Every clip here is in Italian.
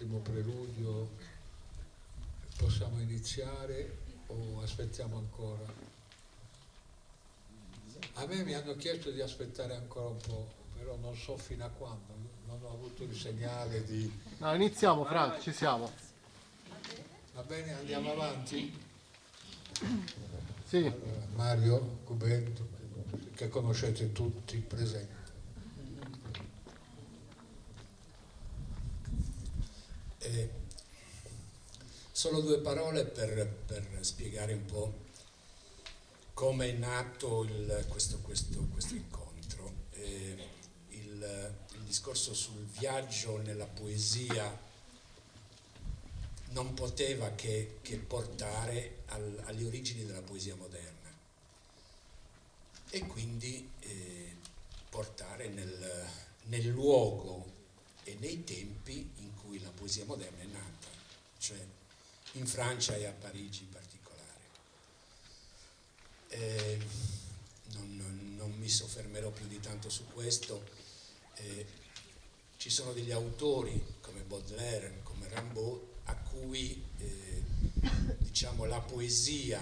ultimo preludio, possiamo iniziare o aspettiamo ancora? A me mi hanno chiesto di aspettare ancora un po', però non so fino a quando, non ho avuto il segnale di... No, iniziamo Frank, ci siamo. Va bene, andiamo avanti? Sì. Allora, Mario Cubetto, che conoscete tutti, presenti. Solo due parole per spiegare un po' come è nato questo incontro. Il discorso sul viaggio nella poesia non poteva che portare alle origini della poesia moderna e quindi portare nel luogo e nei tempi in cui la poesia moderna è nata, cioè in Francia e a Parigi in particolare. Non mi soffermerò più di tanto su questo. Ci sono degli autori come Baudelaire, come Rimbaud, a cui diciamo la poesia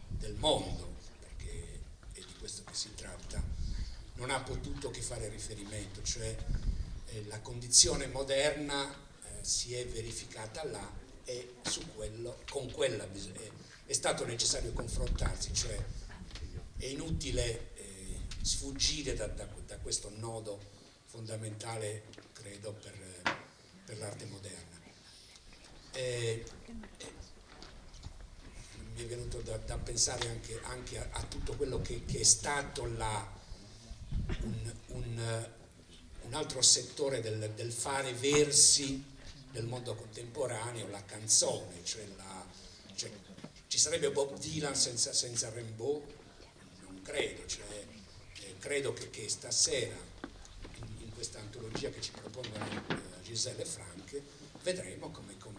del mondo, perché è di questo che si tratta, non ha potuto che fare riferimento, cioè la condizione moderna si è verificata là e con quella è stato necessario confrontarsi, cioè è inutile sfuggire da questo nodo fondamentale, credo, per l'arte moderna. Mi è venuto da pensare anche a tutto quello che è stato un altro settore del fare versi del mondo contemporaneo, la canzone, cioè ci sarebbe Bob Dylan senza Rimbaud? Non credo, cioè, credo che stasera in questa antologia che ci propongono Giselle e Frank vedremo come in qualche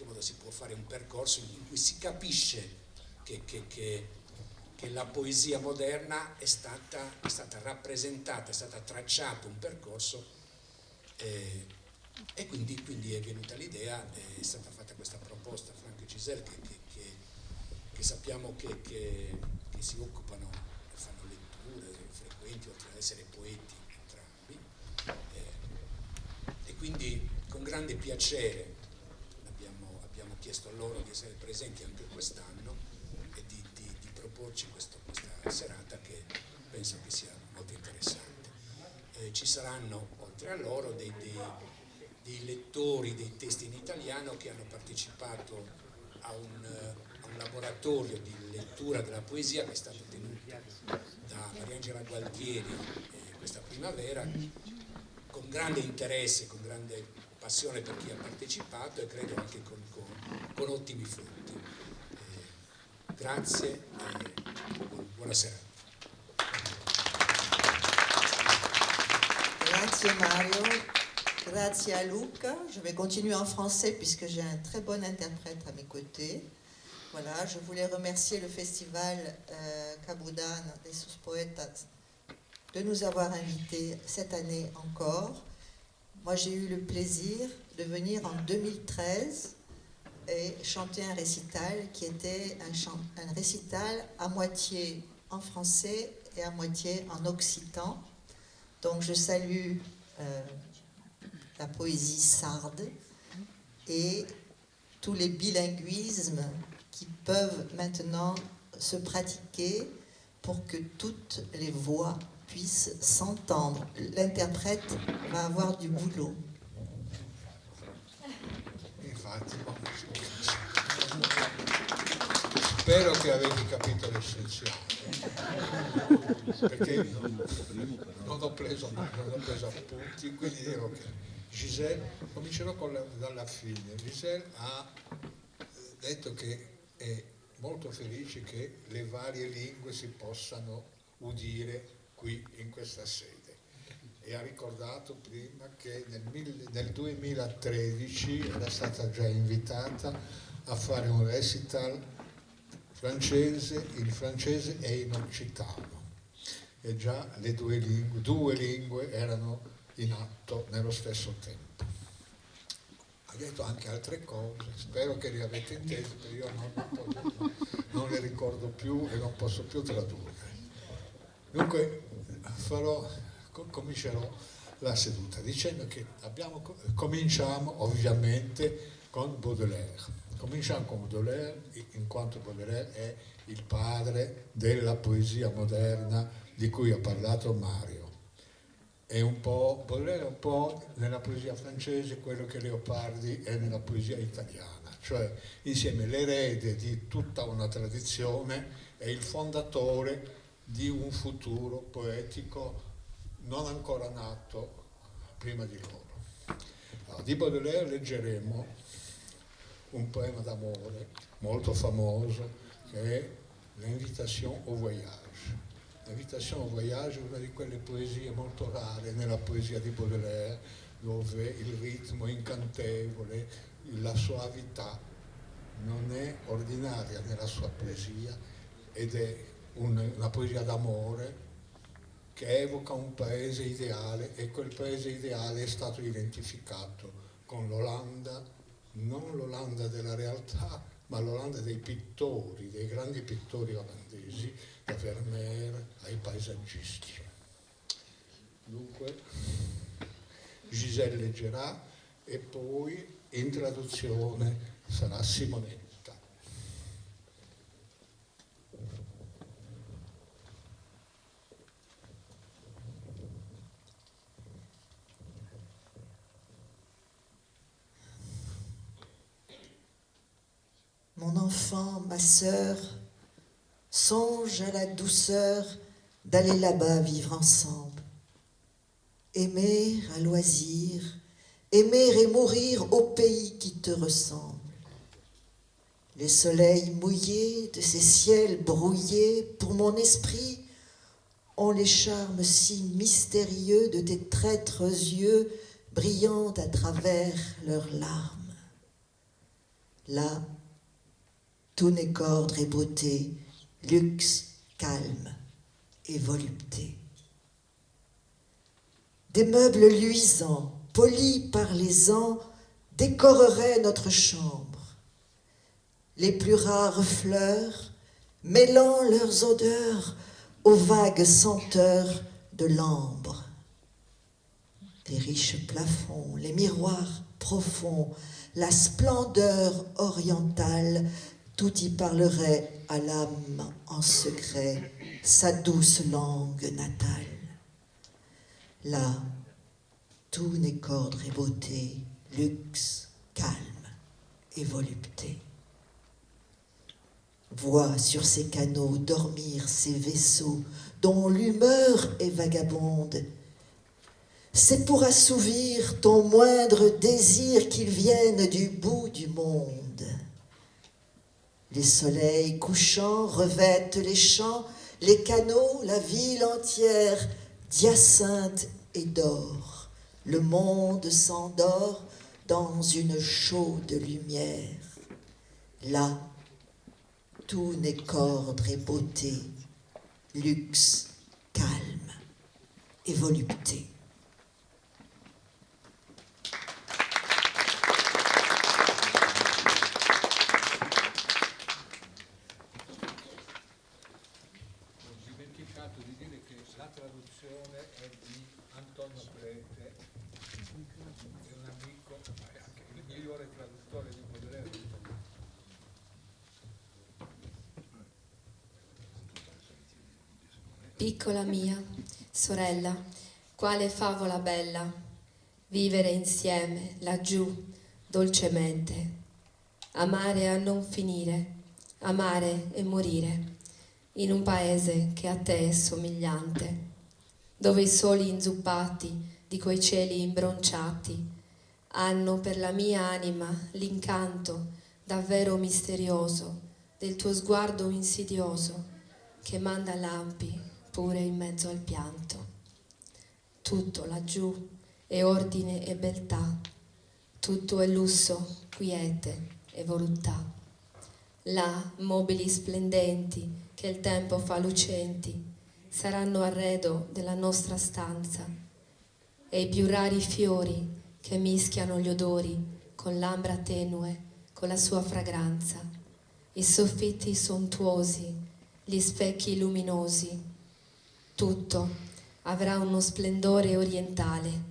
modo si può fare un percorso in cui si capisce che la poesia moderna è stata rappresentata, è stata tracciato un percorso e quindi è venuta l'idea, è stata fatta questa proposta. Frank e Giselle che sappiamo che si occupano, fanno letture frequenti oltre ad essere poeti entrambi, e quindi con grande piacere abbiamo chiesto a loro di essere presenti anche quest'anno e di proporci questa serata che penso che sia molto interessante. Ci saranno oltre a loro dei lettori dei testi in italiano che hanno partecipato a un laboratorio di lettura della poesia che è stato tenuto da Mariangela Gualtieri questa primavera, con grande interesse, con grande passione per chi ha partecipato e credo anche con ottimi frutti. Grazie e buonasera. Grazie Mario, grazie à Luca. Je vais continuer en français puisque j'ai un très bon interprète à mes côtés. Voilà, je voulais remercier le festival Caboudan des Sus Poetas de nous avoir invités cette année encore. Moi, j'ai eu le plaisir de venir en 2013 et chanter un récital qui était un récital à moitié en français et à moitié en occitan. Donc je salue la poésie sarde et tous les bilinguismes qui peuvent maintenant se pratiquer pour que toutes les voix puissent s'entendre. L'interprète va avoir du boulot. Infatti, spero che avete capito l'essenziale, perché non ho preso appunti, quindi dirò che Giselle, comincerò dalla fine. Giselle ha detto che è molto felice che le varie lingue si possano udire qui in questa sede e ha ricordato prima che nel 2013 era stata già invitata a fare un recital francese, in francese e in occitano, e già le due lingue erano in atto nello stesso tempo. Ha detto anche altre cose, spero che le avete intese, perché io non le ricordo più e non posso più tradurre. Dunque comincerò la seduta dicendo che cominciamo ovviamente con Baudelaire. Cominciamo con Baudelaire in quanto Baudelaire è il padre della poesia moderna di cui ha parlato Mario. Baudelaire è un po' nella poesia francese quello che Leopardi è nella poesia italiana, cioè insieme l'erede di tutta una tradizione e il fondatore di un futuro poetico non ancora nato prima di loro. Allora, di Baudelaire leggeremo un poema d'amore molto famoso che è L'Invitation au Voyage. L'Invitation au Voyage è una di quelle poesie molto rare nella poesia di Baudelaire, dove il ritmo incantevole, la soavità non è ordinaria nella sua poesia ed è una poesia d'amore che evoca un paese ideale, e quel paese ideale è stato identificato con l'Olanda, non l'Olanda della realtà, ma l'Olanda dei pittori, dei grandi pittori olandesi, da Vermeer ai paesaggisti. Dunque, Giselle leggerà e poi in traduzione sarà Simonetta. Mon enfant, ma sœur, songe à la douceur d'aller là-bas vivre ensemble. Aimer à loisir, aimer et mourir au pays qui te ressemble. Les soleils mouillés de ces ciels brouillés, pour mon esprit, ont les charmes si mystérieux de tes traîtres yeux brillant à travers leurs larmes. Là, tout n'est qu'ordre et beauté, luxe, calme et volupté. Des meubles luisants, polis par les ans, décoreraient notre chambre. Les plus rares fleurs, mêlant leurs odeurs aux vagues senteurs de l'ambre. Les riches plafonds, les miroirs profonds, la splendeur orientale, tout y parlerait à l'âme en secret, sa douce langue natale. Là, tout n'est qu'ordre et beauté, luxe, calme et volupté. Vois sur ces canaux dormir ces vaisseaux dont l'humeur est vagabonde. C'est pour assouvir ton moindre désir qu'ils viennent du bout du monde. Les soleils couchants revêtent les champs, les canaux, la ville entière, d'hyacinthe et d'or. Le monde s'endort dans une chaude lumière. Là, tout n'est qu'ordre et beauté, luxe, calme et volupté. Piccola mia, sorella, quale favola bella, vivere insieme laggiù dolcemente, amare a non finire, amare e morire, in un paese che a te è somigliante, dove i soli inzuppati di quei cieli imbronciati hanno per la mia anima l'incanto davvero misterioso del tuo sguardo insidioso che manda lampi pure in mezzo al pianto. Tutto laggiù è ordine e beltà, tutto è lusso, quiete e voluttà. Là mobili splendenti che il tempo fa lucenti saranno arredo della nostra stanza. e i più rari fiori che mischiano gli odori con l'ambra tenue, con la sua fragranza, i soffitti sontuosi, gli specchi luminosi. Tutto avrà uno splendore orientale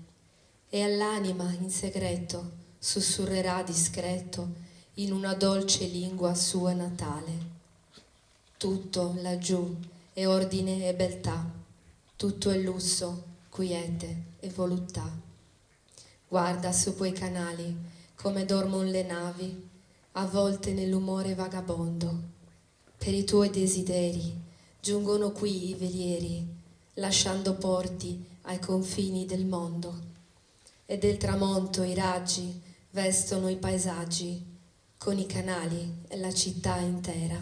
e all'anima in segreto sussurrerà discreto in una dolce lingua sua natale. Tutto laggiù è ordine e beltà, tutto è lusso, quiete e voluttà. Guarda su quei canali come dormon le navi, avvolte nell'umore vagabondo. Per i tuoi desideri giungono qui i velieri, lasciando porti ai confini del mondo. E del tramonto i raggi vestono i paesaggi, con i canali e la città intera.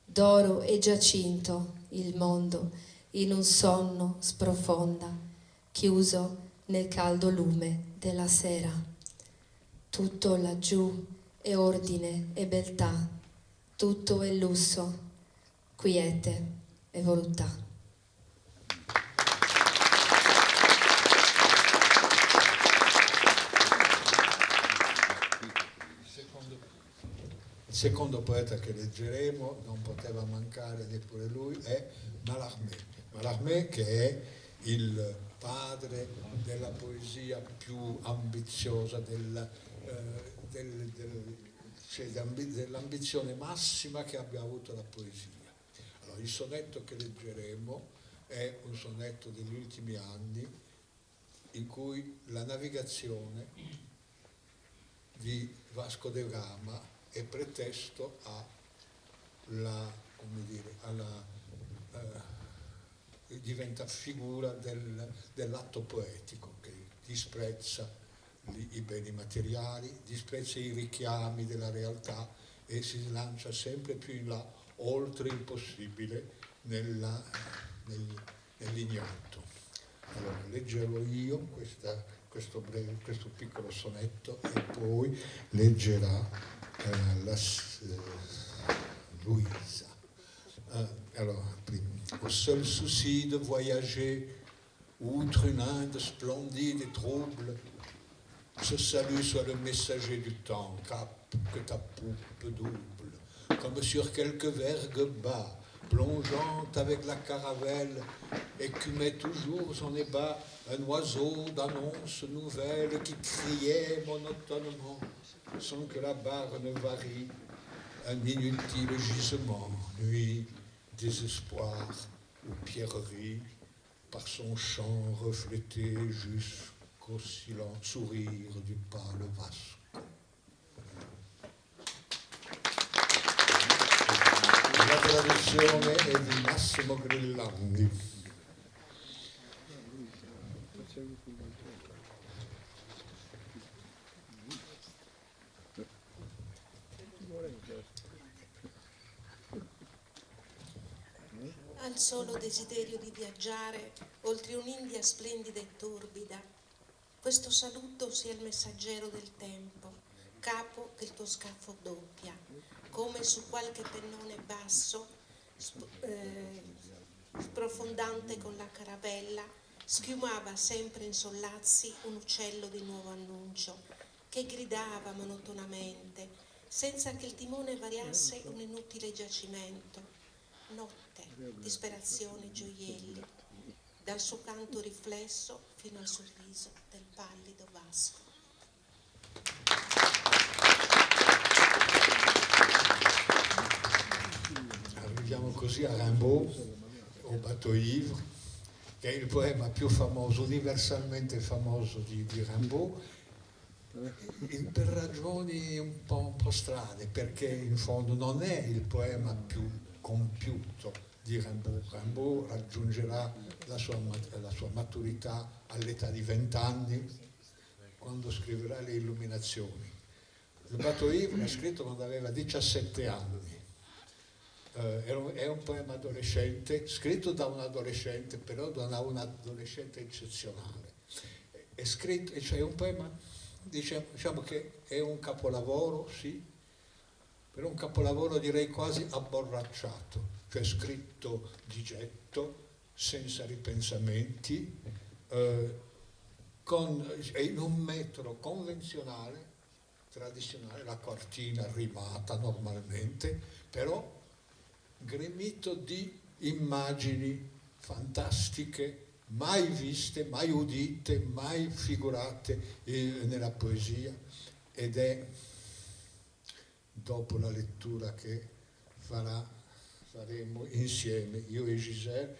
D'oro e giacinto il mondo in un sonno sprofonda, chiuso nel caldo lume della sera. Tutto laggiù è ordine e beltà, tutto è lusso, quiete e voluttà. Il secondo poeta che leggeremo, non poteva mancare neppure lui, è Mallarmé. Mallarmé, che è il padre della poesia più ambiziosa, dell'ambizione massima che abbia avuto la poesia. Allora, il sonetto che leggeremo è un sonetto degli ultimi anni in cui la navigazione di Vasco da Gama è pretesto diventa figura dell'atto poetico che disprezza i beni materiali, disprezza i richiami della realtà e si lancia sempre più in là, oltre il possibile, nell'ignoto. Allora, leggerò io questo piccolo sonetto e poi leggerà Louisa. Alors, au seul souci de voyager, outre une Inde splendide et trouble, ce salut soit le messager du temps, cap que ta poupe double, comme sur quelque vergue bas, plongeant avec la caravelle, écumait toujours son ébat un oiseau d'annonce nouvelle qui criait monotonement, sans que la barre ne varie, un inutile gisement, nuit, désespoir ou pierrerie, par son chant reflété jusqu'au silent sourire du pâle Vasco. La traduzione è di Massimo Grillanti. Al solo desiderio di viaggiare oltre un'India splendida e torbida, questo saluto sia il messaggero del tempo, capo che il tuo scafo doppia, come su qualche pennone basso, sprofondante con la caravella, schiumava sempre in sollazzi un uccello di nuovo annuncio, che gridava monotonamente, senza che il timone variasse un inutile giacimento. Notte, disperazione, gioielli, dal suo canto riflesso fino al sorriso del pallido Vasco. Arriviamo così a Rimbaud, au bateau ivre, che è il poema più famoso, universalmente famoso di Rimbaud, per ragioni un po' strane, perché in fondo non è il poema più compiuto di Rimbaud. Rimbaud raggiungerà la sua maturità all'età di 20 anni, quando scriverà le Illuminazioni. Il bateau ivre l'ha scritto quando aveva 17 anni. È un poema adolescente, scritto da un adolescente, però da un adolescente eccezionale. È scritto, cioè è un poema, diciamo che è un capolavoro, sì, però un capolavoro direi quasi abborracciato, cioè scritto di getto, senza ripensamenti, in un metro convenzionale, tradizionale, la cortina rimata normalmente, però gremito di immagini fantastiche, mai viste, mai udite, mai figurate nella poesia, ed è dopo la lettura che faremo insieme, io e Giselle,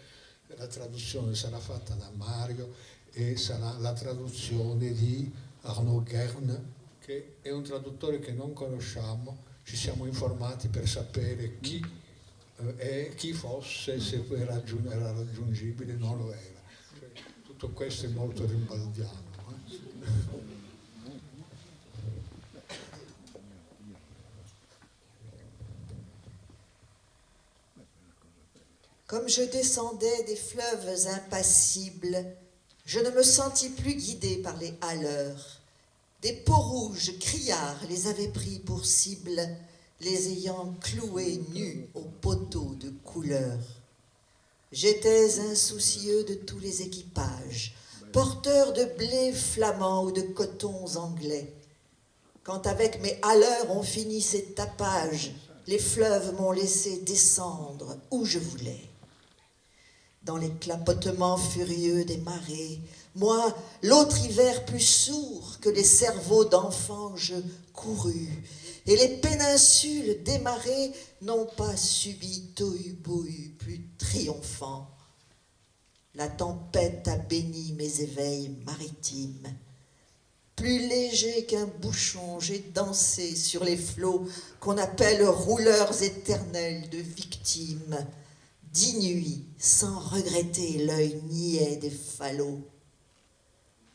la traduzione sarà fatta da Mario e sarà la traduzione di Arnaud Guerne, che è un traduttore che non conosciamo, ci siamo informati per sapere chi fosse, se era raggiungibile, non lo era. Cioè, tutto questo è molto rimbaldiano. Comme je descendais des fleuves impassibles, je ne me sentis plus guidée par les haleurs. Des peaux rouges criards les avaient pris pour cible, les ayant cloués nus aux poteaux de couleur. J'étais insoucieux de tous les équipages, porteurs de blé flamand ou de cotons anglais. Quand avec mes haleurs on finit ces tapages, les fleuves m'ont laissé descendre où je voulais. Dans les clapotements furieux des marées, moi, l'autre hiver plus sourd que les cerveaux d'enfants, je courus, et les péninsules démarrées n'ont pas subi tohu-bohu plus triomphant. La tempête a béni mes éveils maritimes. Plus léger qu'un bouchon, j'ai dansé sur les flots qu'on appelle rouleurs éternels de victimes. 10 nuits, sans regretter l'œil niais des falots.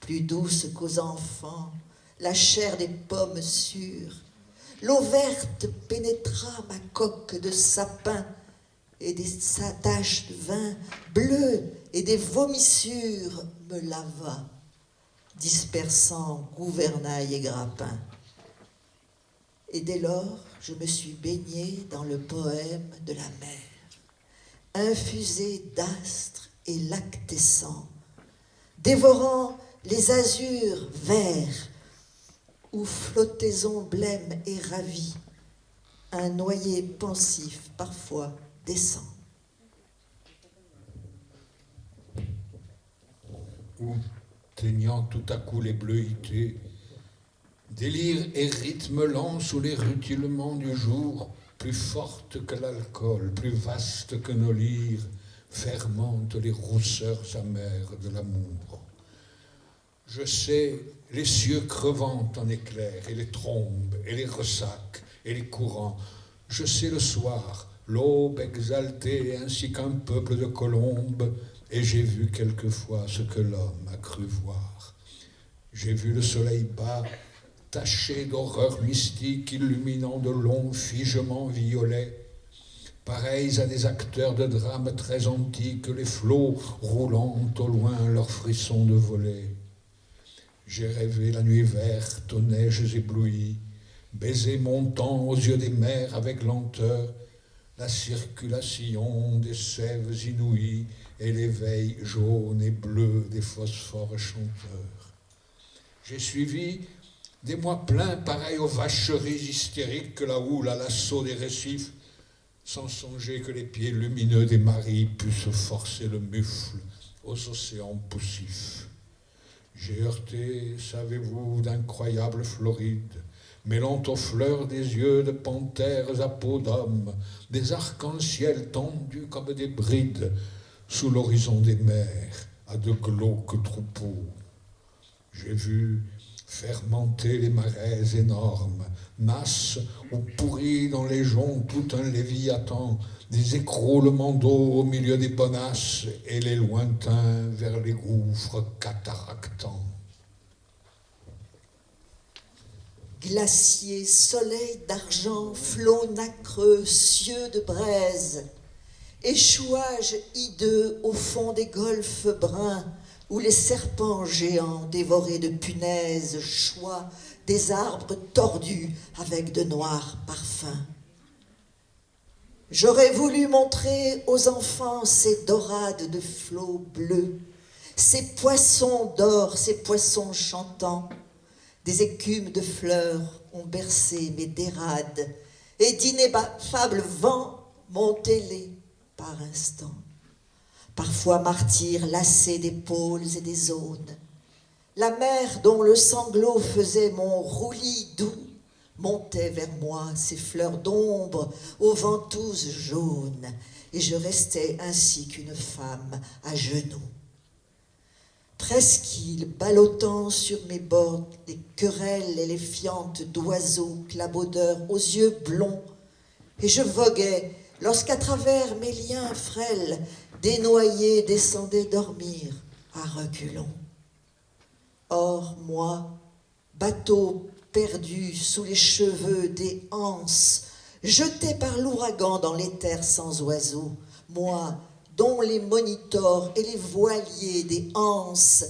Plus douce qu'aux enfants, la chair des pommes sûres, l'eau verte pénétra ma coque de sapin, et des taches de vin bleu et des vomissures me lava, dispersant gouvernail et grappin. Et dès lors, je me suis baignée dans le poème de la mer, infusé d'astres et lactescents, dévorant les azurs verts où flottaison blême et ravie, un noyer pensif parfois descend. Ou, teignant tout à coup les bleuités, délire et rythme lent sous les rutilements du jour, plus forte que l'alcool, plus vaste que nos lyres, fermentent les rousseurs amères de l'amour. Je sais les cieux crevant en éclairs, et les trombes, et les ressacs, et les courants. Je sais le soir, l'aube exaltée, ainsi qu'un peuple de colombes, et j'ai vu quelquefois ce que l'homme a cru voir. J'ai vu le soleil bas, taché d'horreurs mystiques, illuminant de longs figements violets, pareils à des acteurs de drames très antiques, les flots roulant au loin leurs frissons de volée. J'ai rêvé la nuit verte aux neiges éblouies, baiser montant aux yeux des mers avec lenteur, la circulation des sèves inouïes et l'éveil jaune et bleu des phosphores chanteurs. J'ai suivi des mois pleins pareils aux vacheries hystériques que la houle à l'assaut des récifs, sans songer que les pieds lumineux des maris pussent forcer le mufle aux océans poussifs. J'ai heurté, savez-vous, d'incroyables Florides, mêlant aux fleurs des yeux de panthères à peau d'homme, des arcs-en-ciel tendus comme des brides, sous l'horizon des mers, à de glauques troupeaux. J'ai vu fermenter les marais énormes, nasses ou pourris dans les joncs tout un léviathan, des écroulements d'eau au milieu des bonasses et les lointains vers les gouffres cataractants. Glacier, soleil d'argent, flots nacreux, cieux de braise, échouages hideux au fond des golfes bruns, où les serpents géants dévorés de punaises choient des arbres tordus avec de noirs parfums. J'aurais voulu montrer aux enfants ces dorades de flots bleus, Ces poissons d'or, ces poissons chantants, des écumes de fleurs ont bercé mes dérades, et d'ineffables vents montaient-les par instants. Parfois martyrs lassés d'épaules et des zones. La mer dont le sanglot faisait mon roulis doux montait vers moi ses fleurs d'ombre aux ventouses jaunes, et je restais ainsi qu'une femme à genoux. Presqu'île, ballottant sur mes bords les querelles et les fientes d'oiseaux clabaudeurs aux yeux blonds, et je voguais lorsqu'à travers mes liens frêles des noyés descendaient dormir à reculons. Or moi, bateau perdu sous les cheveux des anses, jeté par l'ouragan dans l'éther sans oiseaux, moi, dont les monitors et les voiliers des anses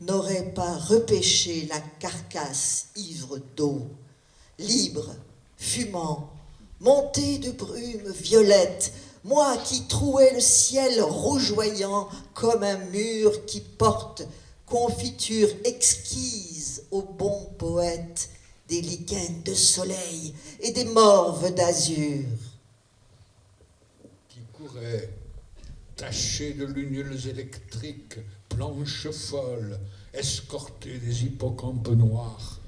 n'auraient pas repêché la carcasse ivre d'eau, libre, fumant, monté de brume violette, moi qui trouais le ciel rougeoyant comme un mur qui porte confiture exquise aux bons poètes, des lichens de soleil et des morves d'azur. Qui courait, tachées de lunules électriques, planches folles, escortées des hippocampes noirs,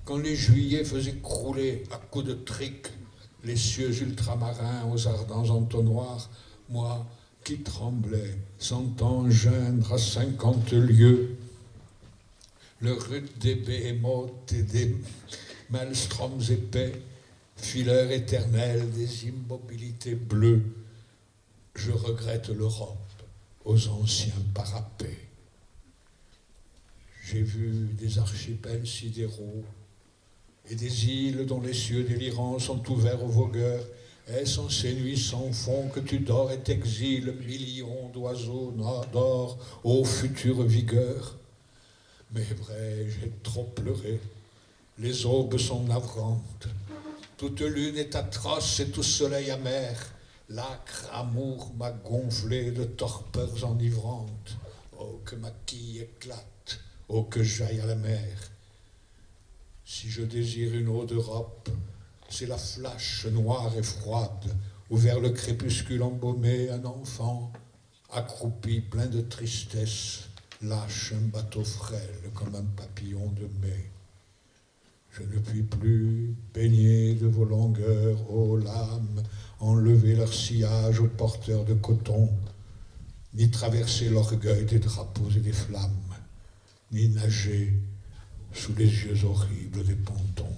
quand les juillets faisaient crouler à coups de trique les cieux ultramarins aux ardents entonnoirs, moi qui tremblais, sentant geindre à 50 lieues le rude des béhémoths et des maelstroms épais, fileurs éternels des immobilités bleues, je regrette l'Europe aux anciens parapets. J'ai vu des archipels sidéraux et des îles dont les cieux délirants sont ouverts aux vogueurs. Est-ce en ces nuits sans fond que tu dors et t'exiles, millions d'oiseaux d'or aux futures vigueurs? Mais vrai, j'ai trop pleuré, les aubes sont navrantes, toute lune est atroce et tout soleil amer, l'âcre amour m'a gonflé de torpeurs enivrantes. Oh, que ma quille éclate, oh, que j'aille à la mer. Si je désire une eau d'Europe, c'est la flash noire et froide, où vers le crépuscule embaumé, un enfant, accroupi, plein de tristesse, lâche un bateau frêle comme un papillon de mai. Je ne puis plus baigner de vos longueurs, ô lames, enlever leur sillage aux porteurs de coton, ni traverser l'orgueil des drapeaux et des flammes, ni nager sous les yeux horribles des pontons.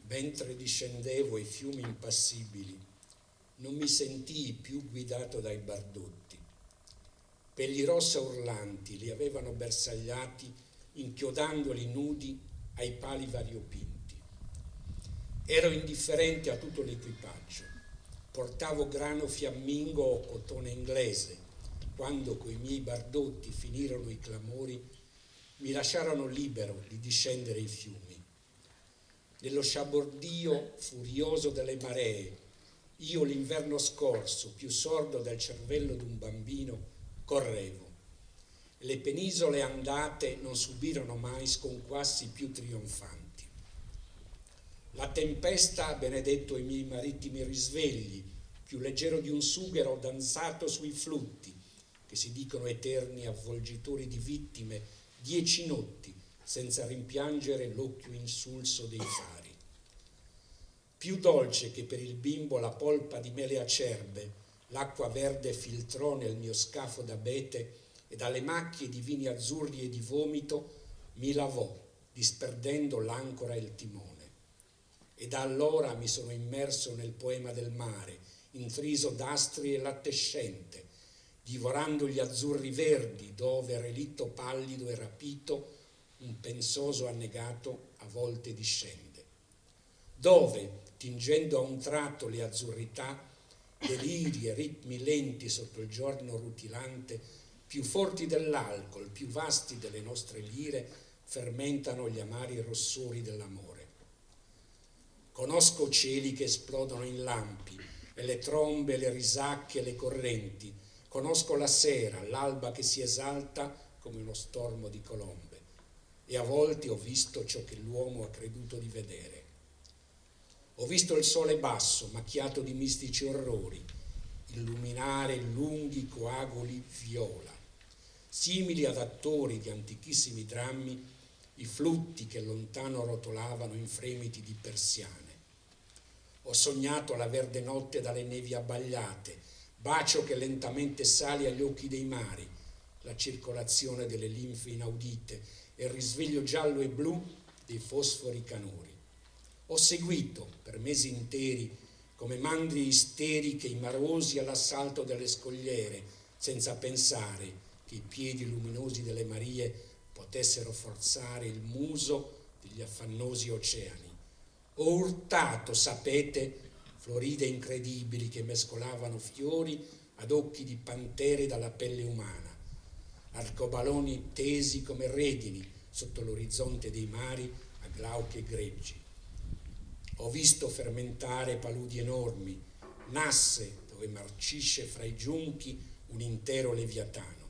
Mentre discendevo i fiumi impassibili, non mi sentii più guidato dai bardotti. Pellirossa urlanti li avevano bersagliati, inchiodandoli nudi ai pali variopinti. Ero indifferente a tutto l'equipaggio. Portavo grano fiammingo o cotone inglese. Quando coi miei bardotti finirono i clamori, mi lasciarono libero di discendere i fiumi. Nello sciabordio furioso delle maree, io l'inverno scorso, più sordo del cervello d'un bambino, correvo. Le penisole andate non subirono mai sconquassi più trionfanti. La tempesta ha benedetto i miei marittimi risvegli, più leggero di un sughero danzato sui flutti, che si dicono eterni avvolgitori di vittime, 10 notti, senza rimpiangere l'occhio insulso dei fari. Più dolce che per il bimbo la polpa di mele acerbe, l'acqua verde filtrò nel mio scafo d'abete e dalle macchie di vini azzurri e di vomito mi lavò, disperdendo l'ancora e il timone. E da allora mi sono immerso nel poema del mare, intriso d'astri e lattescente, divorando gli azzurri verdi, dove relitto pallido e rapito un pensoso annegato a volte discende, dove, tingendo a un tratto le azzurrità, deliri e ritmi lenti sotto il giorno rutilante, più forti dell'alcol, più vasti delle nostre lire, fermentano gli amari rossori dell'amore. Conosco cieli che esplodono in lampi, e le trombe, le risacche, le correnti. Conosco la sera, l'alba che si esalta come uno stormo di colombe. E a volte ho visto ciò che l'uomo ha creduto di vedere. Ho visto il sole basso, macchiato di mistici orrori, illuminare lunghi coaguli viola, simili ad attori di antichissimi drammi, i flutti che lontano rotolavano in fremiti di persiane. Ho sognato la verde notte dalle nevi abbagliate, bacio che lentamente sale agli occhi dei mari, la circolazione delle linfe inaudite e il risveglio giallo e blu dei fosfori canori. Ho seguito per mesi interi come mandrie isteriche i marosi all'assalto delle scogliere, senza pensare che i piedi luminosi delle Marie potessero forzare il muso degli affannosi oceani. Ho urtato, sapete, floride incredibili che mescolavano fiori ad occhi di pantere dalla pelle umana, arcobaloni tesi come redini sotto l'orizzonte dei mari a glauche greggi. Ho visto fermentare paludi enormi, nasse dove marcisce fra i giunchi un intero leviatano,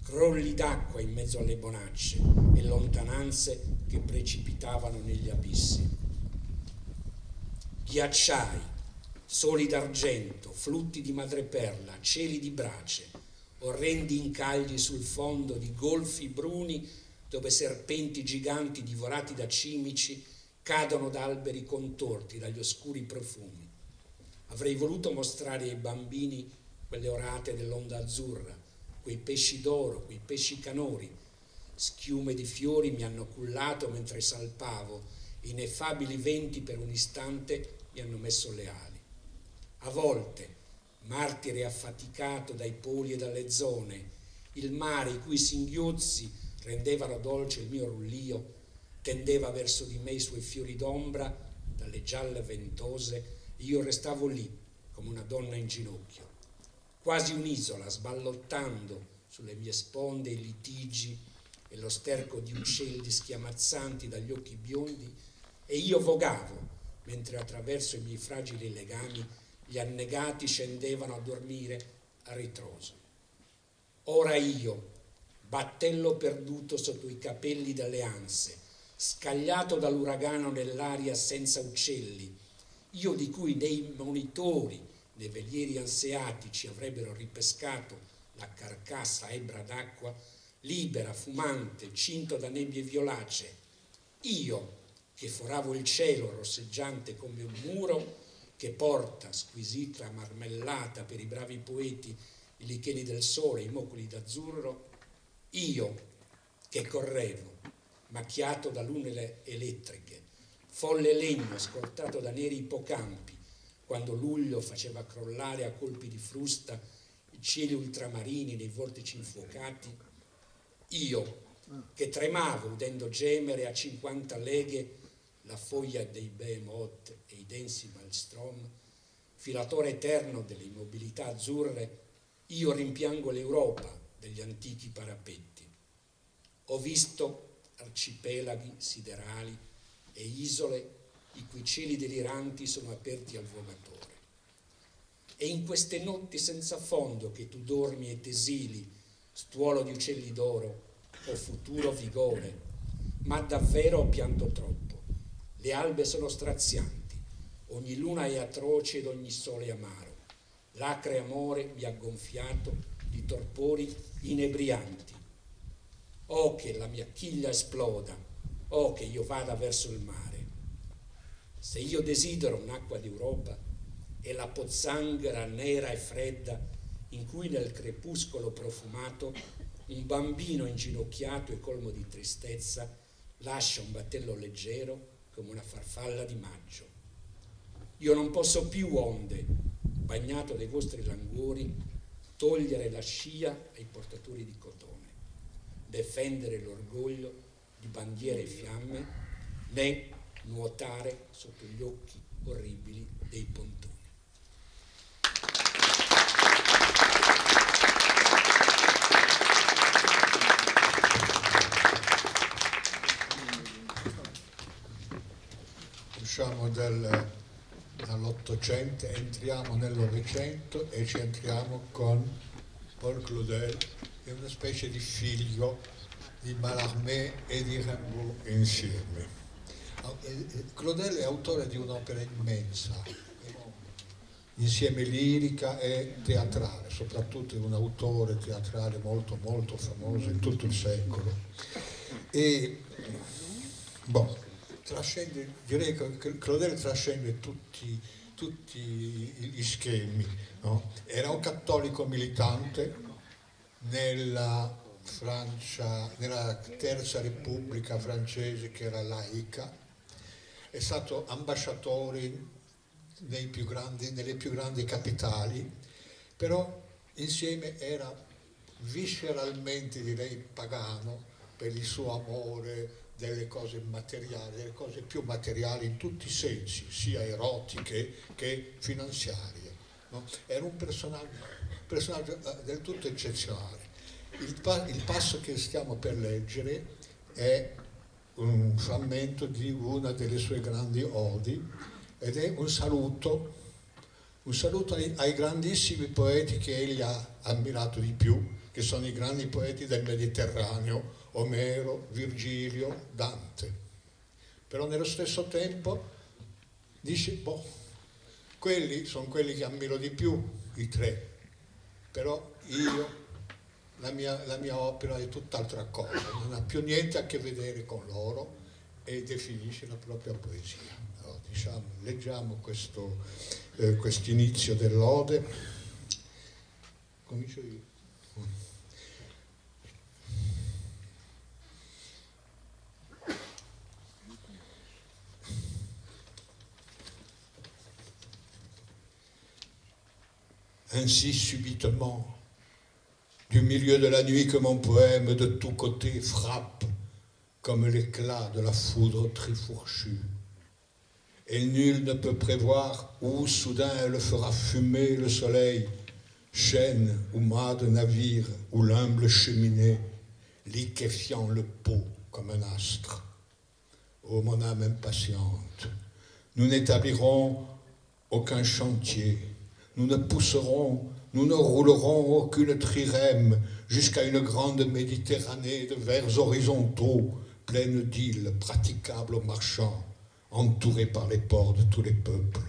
crolli d'acqua in mezzo alle bonacce e lontananze che precipitavano negli abissi. Ghiacciai, soli d'argento, flutti di madreperla, cieli di brace, orrendi incagli sul fondo di golfi bruni dove serpenti giganti divorati da cimici cadono da alberi contorti, dagli oscuri profumi. Avrei voluto mostrare ai bambini quelle orate dell'onda azzurra, quei pesci d'oro, quei pesci canori. Schiume di fiori mi hanno cullato mentre salpavo, ineffabili venti per un istante mi hanno messo le ali. A volte, martire affaticato dai poli e dalle zone, il mare i cui singhiozzi rendevano dolce il mio rullio, tendeva verso di me i suoi fiori d'ombra dalle gialle ventose e io restavo lì come una donna in ginocchio, quasi un'isola, sballottando sulle mie sponde i litigi e lo sterco di uccelli schiamazzanti dagli occhi biondi, e io vogavo mentre attraverso i miei fragili legami gli annegati scendevano a dormire a ritroso. Ora io, battello perduto sotto i capelli delle anse, scagliato dall'uragano nell'aria senza uccelli, io di cui né i monitori né velieri anseatici avrebbero ripescato la carcassa ebbra d'acqua, libera, fumante, cinto da nebbie violacee, io che foravo il cielo rosseggiante come un muro che porta, squisita marmellata per i bravi poeti, i licheni del sole, i moculi d'azzurro, io che correvo, macchiato da lune elettriche, folle legno scortato da neri ippocampi, quando luglio faceva crollare a colpi di frusta i cieli ultramarini nei vortici infuocati, io che tremavo udendo gemere a 50 leghe la foglia dei behemoth e i densi maelstrom, filatore eterno delle immobilità azzurre, io rimpiango l'Europa degli antichi parapetti. Ho visto arcipelaghi siderali e isole i cui cieli deliranti sono aperti al vogatore. E in queste notti senza fondo che tu dormi e tesili, stuolo di uccelli d'oro, o futuro vigore, ma davvero ho pianto troppo. Le albe sono strazianti, ogni luna è atroce ed ogni sole è amaro. L'acre amore mi ha gonfiato di torpori inebrianti. Oh, che la mia chiglia esploda, oh, che io vada verso il mare. Se io desidero un'acqua d'Europa, è la pozzanghera nera e fredda in cui nel crepuscolo profumato un bambino inginocchiato e colmo di tristezza lascia un battello leggero come una farfalla di maggio. Io non posso più, onde, bagnato dai vostri languori, togliere la scia ai portatori di cotone, difendere l'orgoglio di bandiere e fiamme, né nuotare sotto gli occhi orribili dei pontoni. Usciamo dall'Ottocento, entriamo nel Novecento e ci entriamo con Paul Claudel, che è una specie di figlio di Mallarmé e di Rimbaud insieme. Claudel è autore di un'opera immensa, insieme lirica e teatrale, soprattutto è un autore teatrale molto molto famoso in tutto il secolo. E direi che Claudel trascende tutti gli schemi, no? Era un cattolico militante nella Francia, nella Terza Repubblica francese, che era laica, è stato ambasciatore nelle più grandi capitali, però insieme era visceralmente, direi, pagano per il suo amore delle cose materiali, delle cose più materiali in tutti i sensi, sia erotiche che finanziarie, no? Era un personaggio del tutto eccezionale. Il passo che stiamo per leggere è un frammento di una delle sue grandi odi ed è un saluto ai grandissimi poeti che egli ha ammirato di più, che sono i grandi poeti del Mediterraneo, Omero, Virgilio, Dante. Però nello stesso tempo dice, quelli sono quelli che ammiro di più, i tre, però la mia opera è tutt'altra cosa, non ha più niente a che vedere con loro, e definisce la propria poesia. Allora, leggiamo questo inizio dell'ode. Comincio io. Ainsi subitement, du milieu de la nuit que mon poème de tous côtés frappe comme l'éclat de la foudre trifourchue. Et nul ne peut prévoir où soudain elle fera fumer le soleil, chaîne ou mât de navire, ou l'humble cheminée, liquéfiant le pot comme un astre. Ô mon âme impatiente, nous n'établirons aucun chantier, nous ne pousserons, nous ne roulerons aucune trirème jusqu'à une grande Méditerranée de vers horizontaux, pleine d'îles praticables aux marchands, entourée par les ports de tous les peuples.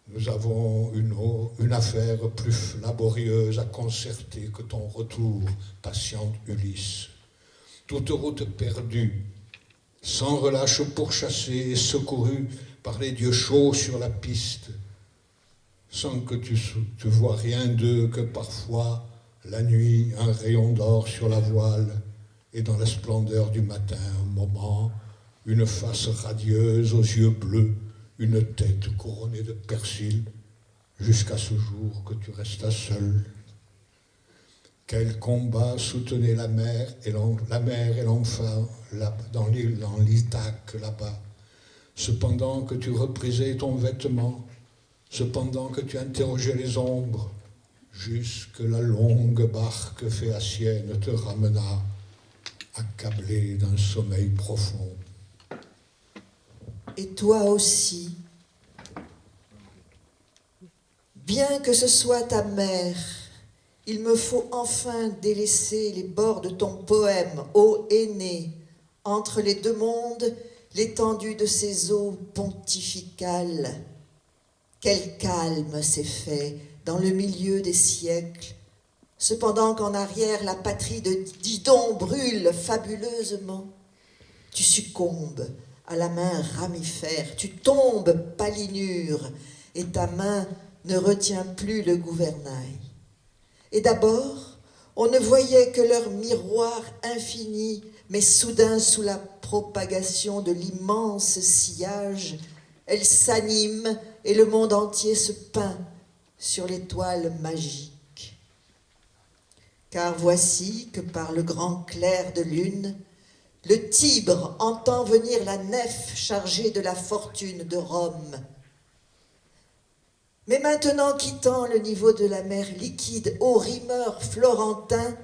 Nous avons une affaire plus laborieuse à concerter que ton retour, patiente Ulysse. Toute route perdue, sans relâche pourchassée et secourue par les dieux chauds sur la piste, sans que tu vois rien d'eux que parfois, la nuit, un rayon d'or sur la voile, et dans la splendeur du matin, un moment, une face radieuse aux yeux bleus, une tête couronnée de persil, jusqu'à ce jour que tu restas seul. Quel combat soutenait la mer et l'enfant dans l'Ithaque là-bas, cependant que tu reprisais ton vêtement, cependant que tu interrogeais les ombres, jusque la longue barque phéacienne te ramena, accablé d'un sommeil profond. Et toi aussi, bien que ce soit ta mère, il me faut enfin délaisser les bords de ton poème, ô aîné, entre les deux mondes, l'étendue de ces eaux pontificales. Quel calme s'est fait dans le milieu des siècles, cependant qu'en arrière la patrie de Didon brûle fabuleusement. Tu succombes à la main ramifère, tu tombes Palinure, et ta main ne retient plus le gouvernail. Et d'abord, On ne voyait que leur miroir infini, mais soudain, sous la propagation de l'immense sillage, elles s'animent et le monde entier se peint sur l'étoile magique. Car voici que par le grand clair de lune, le Tibre entend venir la nef chargée de la fortune de Rome. Mais maintenant, quittant le niveau de la mer liquide, ô rimeur florentin,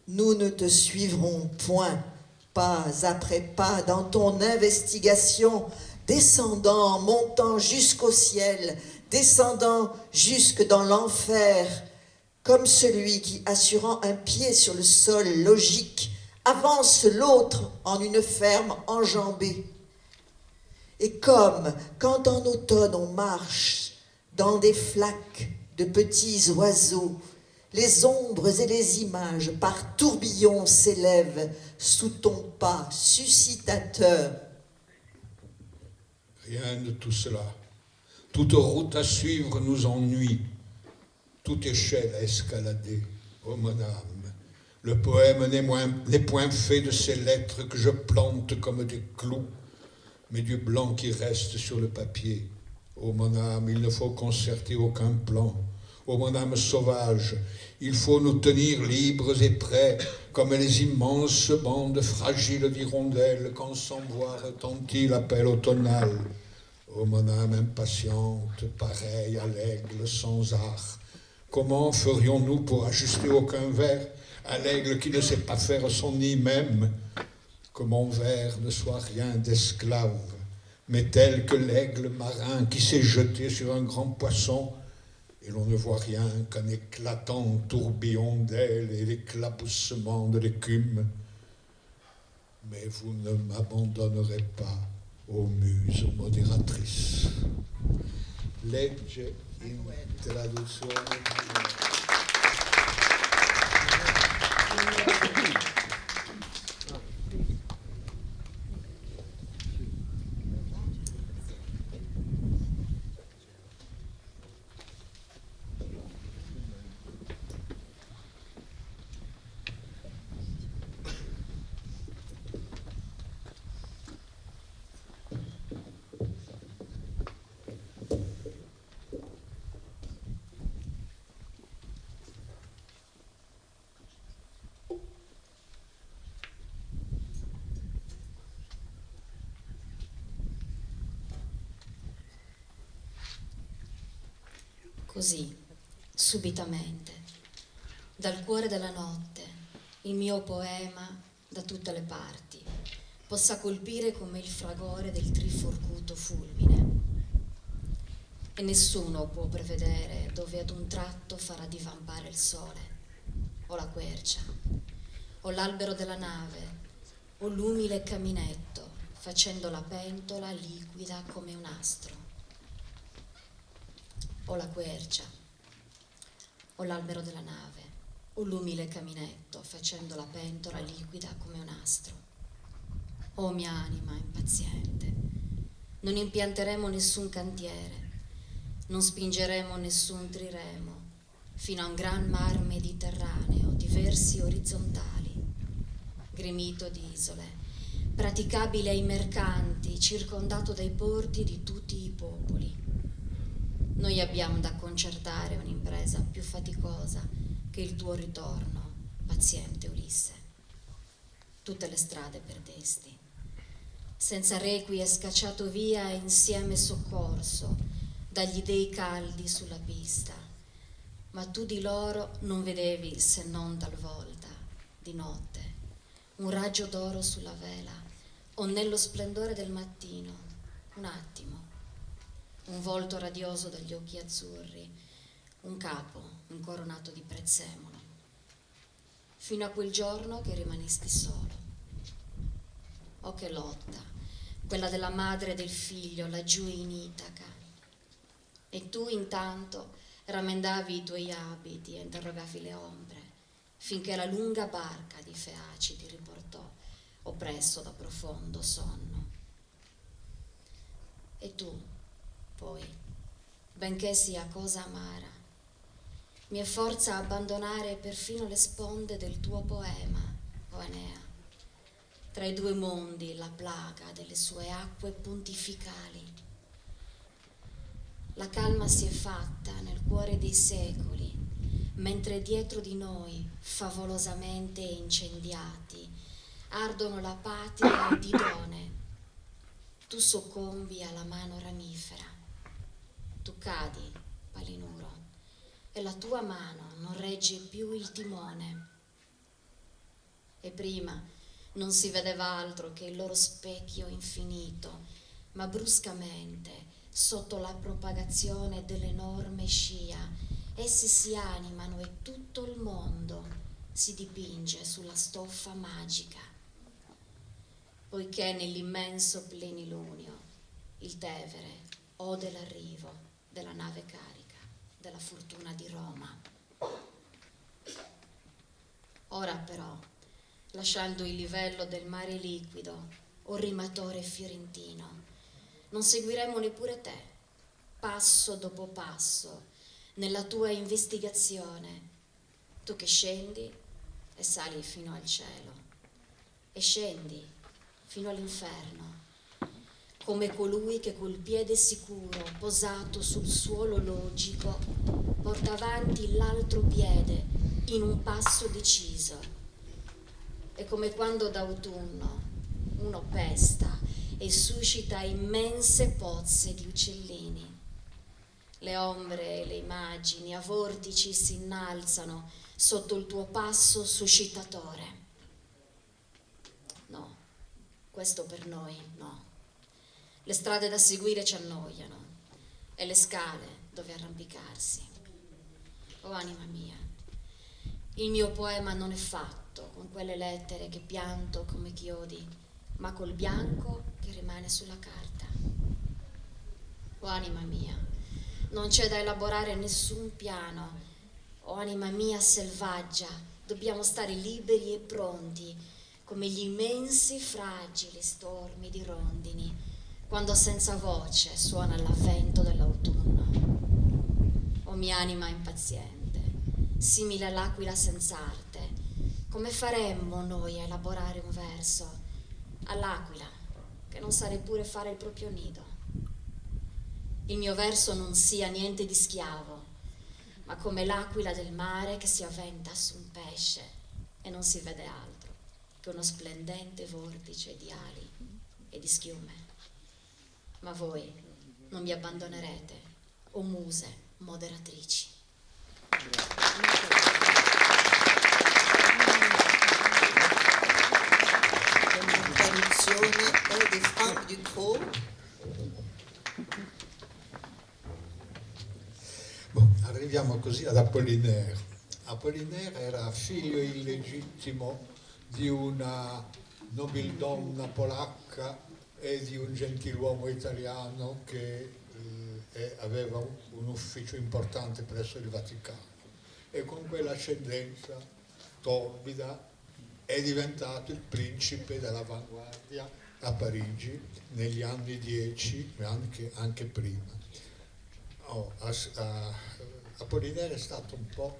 nous ne te suivrons point, pas après pas, dans ton investigation, descendant, montant jusqu'au ciel, descendant jusque dans l'enfer, comme celui qui, assurant un pied sur le sol logique, avance l'autre en une ferme enjambée. Et comme quand en automne on marche dans des flaques de petits oiseaux, les ombres et les images par tourbillons s'élèvent sous ton pas suscitateur. Rien de tout cela. Toute route à suivre nous ennuie, toute échelle à escalader. Oh mon âme, le poème n'est point fait de ces lettres que je plante comme des clous, mais du blanc qui reste sur le papier. Oh mon âme, il ne faut concerter aucun plan. Oh mon âme sauvage, il faut nous tenir libres et prêts, comme les immenses bandes fragiles d'hirondelles quand sans voix retentit l'appel automnal. Oh mon âme impatiente, pareille à l'aigle sans art, comment ferions-nous pour ajuster aucun vers à l'aigle qui ne sait pas faire son nid même? Que mon vers ne soit rien d'esclave, mais tel que l'aigle marin qui s'est jeté sur un grand poisson, et l'on ne voit rien qu'un éclatant tourbillon d'ailes et l'éclaboussement de l'écume. Mais vous ne m'abandonnerez pas, ô muse modératrice. Legge in traduzione. Così, subitamente, dal cuore della notte, il mio poema da tutte le parti possa colpire come il fragore del triforcuto fulmine. E nessuno può prevedere dove ad un tratto farà divampare il sole, o la quercia, o l'albero della nave, o l'umile caminetto, facendo la pentola liquida come un astro. O la quercia, o l'albero della nave, o l'umile caminetto, facendo la pentola liquida come un astro. O mia anima impaziente, non impianteremo nessun cantiere, non spingeremo nessun triremo, fino a un gran mar mediterraneo di versi orizzontali, gremito di isole, praticabile ai mercanti, circondato dai porti di tutti i popoli. Noi abbiamo da concertare un'impresa più faticosa che il tuo ritorno, paziente Ulisse. Tutte le strade perdesti, senza requie scacciato via e insieme soccorso dagli dei caldi sulla pista, ma tu di loro non vedevi se non talvolta, di notte, un raggio d'oro sulla vela o nello splendore del mattino, un attimo, un volto radioso dagli occhi azzurri, un capo incoronato di prezzemolo, fino a quel giorno che rimanesti solo. Oh, che lotta, quella della madre e del figlio laggiù in Itaca. E tu intanto rammendavi i tuoi abiti e interrogavi le ombre, finché la lunga barca di Feaci ti riportò, oppresso da profondo sonno. E tu, poi, benché sia cosa amara, mi è forza abbandonare perfino le sponde del tuo poema, o Enea. Tra i due mondi la plaga delle sue acque pontificali. La calma si è fatta nel cuore dei secoli, mentre dietro di noi, favolosamente incendiati, ardono la patria ed Idone. Tu soccombi alla mano ramifera, tu cadi, Palinuro, e la tua mano non regge più il timone. E prima non si vedeva altro che il loro specchio infinito, ma bruscamente, sotto la propagazione dell'enorme scia, essi si animano e tutto il mondo si dipinge sulla stoffa magica. Poiché nell'immenso plenilunio il Tevere ode l'arrivo della nave carica della fortuna di Roma. Ora però, lasciando il livello del mare liquido, o rimatore fiorentino, non seguiremo neppure te, passo dopo passo, nella tua investigazione, tu che scendi e sali fino al cielo, e scendi fino all'inferno, come colui che col piede sicuro, posato sul suolo logico, porta avanti l'altro piede in un passo deciso. È come quando d'autunno uno pesta e suscita immense pozze di uccellini. Le ombre e le immagini a vortici si innalzano sotto il tuo passo suscitatore. No, questo per noi no. Le strade da seguire ci annoiano e le scale dove arrampicarsi. Oh anima mia, il mio poema non è fatto con quelle lettere che pianto come chiodi, ma col bianco che rimane sulla carta. Oh anima mia, non c'è da elaborare nessun piano. Oh anima mia selvaggia, dobbiamo stare liberi e pronti, come gli immensi fragili stormi di rondini, quando senza voce suona l'avvento dell'autunno. Oh mia anima impaziente, simile all'aquila senza arte, come faremmo noi a elaborare un verso all'aquila che non sa neppure fare il proprio nido? Il mio verso non sia niente di schiavo, ma come l'aquila del mare che si avventa su un pesce e non si vede altro che uno splendente vortice di ali e di schiume. Ma voi non mi abbandonerete, o muse moderatrici. Traduzione è di Franck Ducrot. Arriviamo così ad Apollinaire. Apollinaire era figlio illegittimo di una nobildonna polacca e di un gentiluomo italiano che aveva un ufficio importante presso il Vaticano, e con quell'ascendenza torbida è diventato il principe dell'avanguardia a Parigi negli anni 10, anche prima. Apollinaire è stato un po'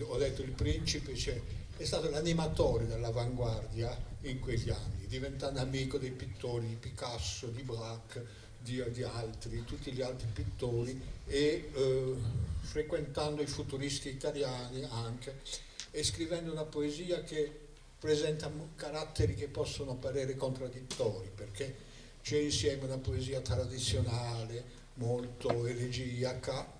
ho detto il principe, cioè è stato l'animatore dell'avanguardia in quegli anni, diventando amico dei pittori di Picasso, di Braque, di altri, tutti gli altri pittori, e frequentando i futuristi italiani anche, e scrivendo una poesia che presenta caratteri che possono parere contraddittori, perché c'è insieme una poesia tradizionale, molto elegiaca,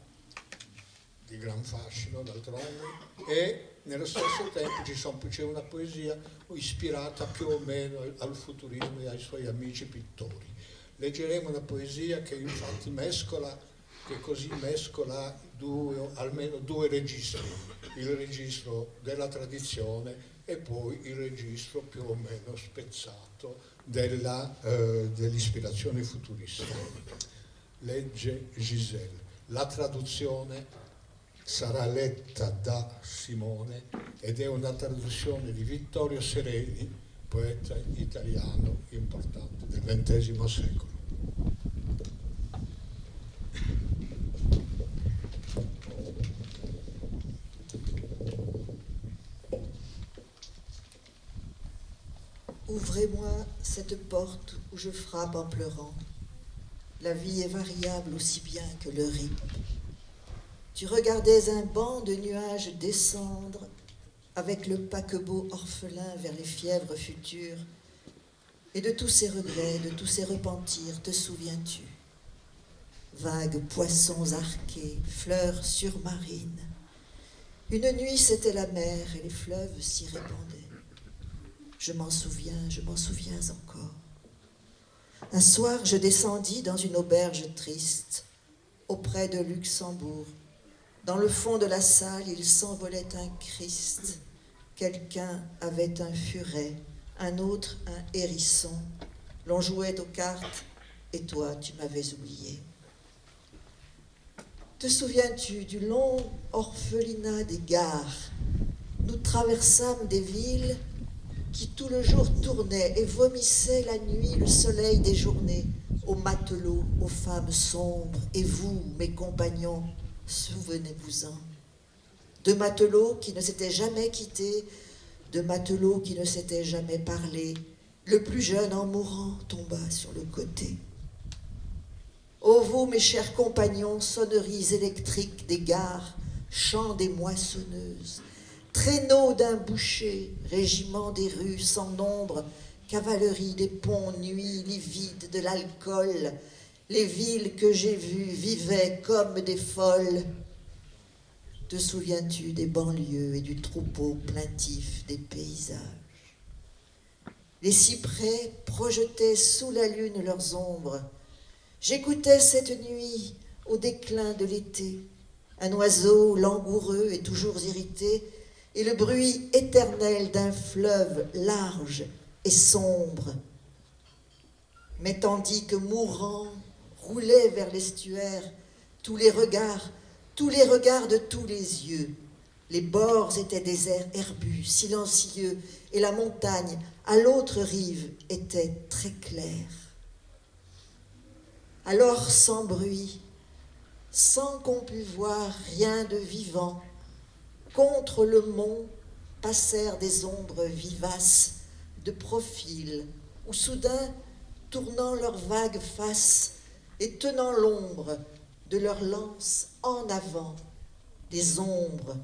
di gran fascino d'altronde, e nello stesso tempo c'è una poesia ispirata più o meno al futurismo e ai suoi amici pittori. Leggeremo una poesia che infatti mescola almeno due registri, il registro della tradizione e poi il registro più o meno spezzato dell'ispirazione futurista. Legge Giselle. La traduzione sarà letta da Simone ed è una traduzione di Vittorio Sereni, poeta italiano importante del XX secolo. Ouvrez-moi cette porte où je frappe en pleurant. La vie est variable aussi bien que le rythme. Tu regardais un banc de nuages descendre avec le paquebot orphelin vers les fièvres futures. Et de tous ces regrets, de tous ces repentirs, te souviens-tu? Vagues poissons arqués, fleurs surmarines. Une nuit, c'était la mer et les fleuves s'y répandaient. Je m'en souviens encore. Un soir, je descendis dans une auberge triste, auprès de Luxembourg. Dans le fond de la salle, il s'envolait un Christ. Quelqu'un avait un furet, un autre un hérisson. L'on jouait aux cartes, et toi, tu m'avais oublié. Te souviens-tu du long orphelinat des gares? Nous traversâmes des villes qui tout le jour tournaient et vomissaient la nuit le soleil des journées, aux matelots, aux femmes sombres, et vous, mes compagnons, souvenez-vous-en. De matelots qui ne s'étaient jamais quittés, de matelots qui ne s'étaient jamais parlé, le plus jeune en mourant tomba sur le côté. Ô vous, mes chers compagnons, sonneries électriques des gares, chants des moissonneuses, traîneaux d'un boucher, régiment des rues sans nombre, cavalerie des ponts, nuits livides de l'alcool, les villes que j'ai vues vivaient comme des folles. Te souviens-tu des banlieues et du troupeau plaintif des paysages? Les cyprès projetaient sous la lune leurs ombres. J'écoutais cette nuit, au déclin de l'été, un oiseau langoureux et toujours irrité, et le bruit éternel d'un fleuve large et sombre. Mais tandis que mourant roulaient vers l'estuaire tous les regards de tous les yeux, les bords étaient déserts herbus, silencieux, et la montagne, à l'autre rive, était très claire. Alors, sans bruit, sans qu'on pût voir rien de vivant, contre le mont passèrent des ombres vivaces de profil, où soudain, tournant leurs vagues faces et tenant l'ombre de leurs lances en avant, des ombres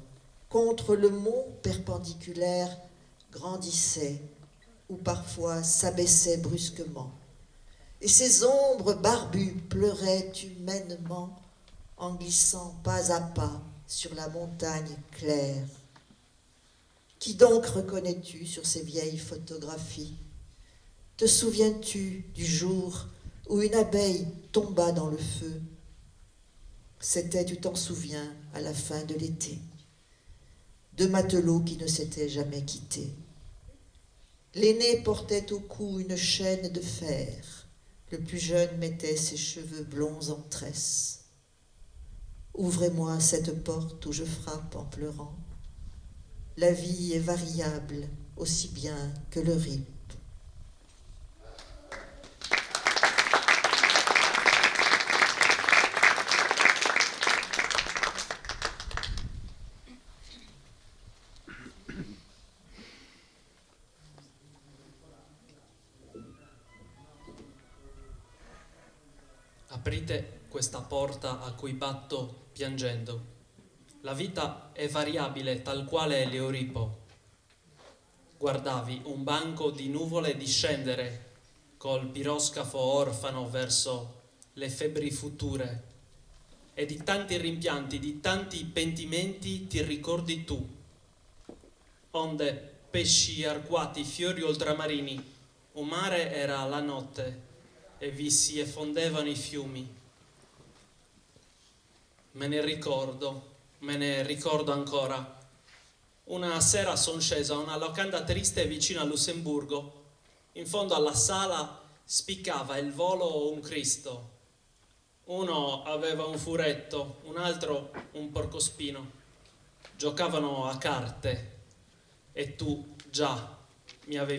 contre le mont perpendiculaire grandissaient ou parfois s'abaissaient brusquement. Et ces ombres barbues pleuraient humainement en glissant pas à pas sur la montagne claire. Qui donc reconnais-tu sur ces vieilles photographies? Te souviens-tu du jour où une abeille tomba dans le feu? C'était, tu t'en souviens, à la fin de l'été. Deux matelots qui ne s'étaient jamais quittés. L'aîné portait au cou une chaîne de fer. Le plus jeune mettait ses cheveux blonds en tresse. Ouvrez-moi cette porte où je frappe en pleurant. La vie est variable aussi bien que le rythme. Aprite questa porta a cui batto piangendo. La vita è variabile tal quale l'Euripo. Guardavi un banco di nuvole discendere col piroscafo orfano verso le febbri future, e di tanti rimpianti, di tanti pentimenti ti ricordi tu. Onde pesci arcuati, fiori oltramarini, un mare era la notte e vi si effondevano i fiumi. Me ne ricordo ancora. Una sera son scesa a una locanda triste vicino a Lussemburgo. In fondo alla sala spiccava il volo un Cristo. Uno aveva un furetto, un altro un porcospino. Giocavano a carte e tu già mi avevi